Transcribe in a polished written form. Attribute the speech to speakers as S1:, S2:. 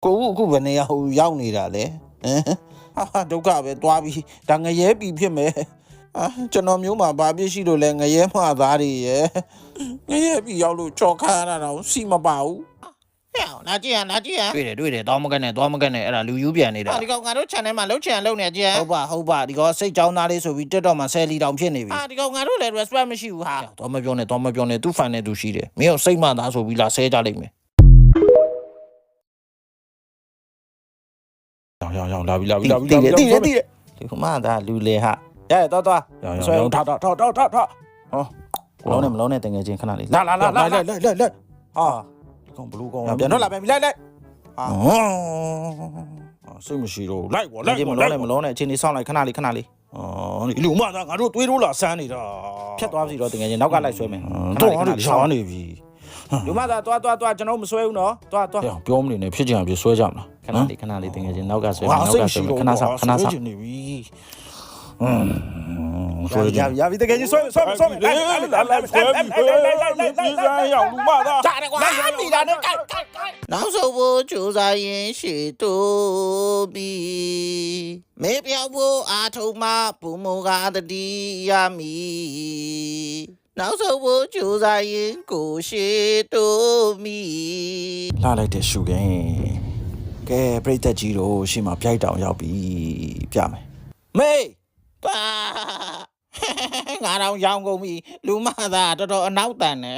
S1: ကိုဘယ်နေရာဟိုရောက်နေတာလဲဟာဒုက္ခပဲတွားပြီးဒါငရဲပြီဖြစ်မယ်ကျွန်တော်မျိုးမှာဘာပြစ်ရှိလို့လဲငရဲမှားသားတွေရဲ့ငရဲပြီရောက်လို့ကြော်ခါရတာတော့စီမပါဘူးဟဲ့လာကြည့်ရတွေ့တယ်တောင်းမကနဲ့အဲ့ဒါလူယူပြန်နေတာဒီကောင်ငါတို့ channel မှာလှုပ်ချင်လှုပ်နေကြဟုတ်ပါဒီကောင်စိတ်ကြောင်းသားလေးဆိုပြီး TikTok မှာ10လီတောင်ဖြစ်နေပြီဒီကောင်ငါတို့လည်း respect မရှိဘူးဟာတော့မပြောနဲ့သူ fan နဲ့သူရှိတယ်မင်းတို့စိတ်မှသားဆိုပြီးလာဆဲကြလိမ့်မယ်ရောင်လာပြီတည်တယ်ဒီကမှဒါလူလေဟာရတော့ဆွဲထဟောမလုံးနဲ့တငယ်ချင်းခဏလေးလာဟာကောင်ဘလူးကောင်ပြန်တော့လာပြန်ပြီလိုက်ဟာစိတ်မရှိတော့လိုက်မလုံးနဲ့အချင်းလေးစောင့်လိုက်ခဏလေးဒီလူမသားငါတို့တွေးလို့လာဆန်းနေတာဖြတ်သွားပြီတော့တငယ်ချင်းနောက်ကလိုက်ဆွဲမယ်တော့ရှားနေပြီလူမသားတွားကျွန်တော်မဆွဲဘူးနော်တွားပြောမနေနဲ့ဖြစ်ချင်အောင်ပြဆွဲကြမလားခဏလေးတငယ်ချင်းနောက်ကဆွဲမယ်ခဏဆောက်နေပြီရပြီတကယ်ကြီးဆွဲလာဆွဲပြီပြေးစားရအောင်လူမသားကြားတယ်ကွာမိတာနဲ့ကိုက်နောက်ဆုံးဖို့ကြိုးစားရင်ရှေ့တိုးပြီးမေပြောက်ဖို့အာထုံမပူမောကတတိရမီနောက်ဆုံးဖို့ကြိုးစားရင်ကိုရှေ့တိုးမီလာလိုက်တဲ့ရှုကင်းကဲပြိတ္တကြီးတို့ရှေ့မှာပြိုက်တောင်ရောက်ပြီပြမယ်မေပါငါတော့ရောင်းကုန်ပြီလူမသားတော်တော်အနောက်တန်နေ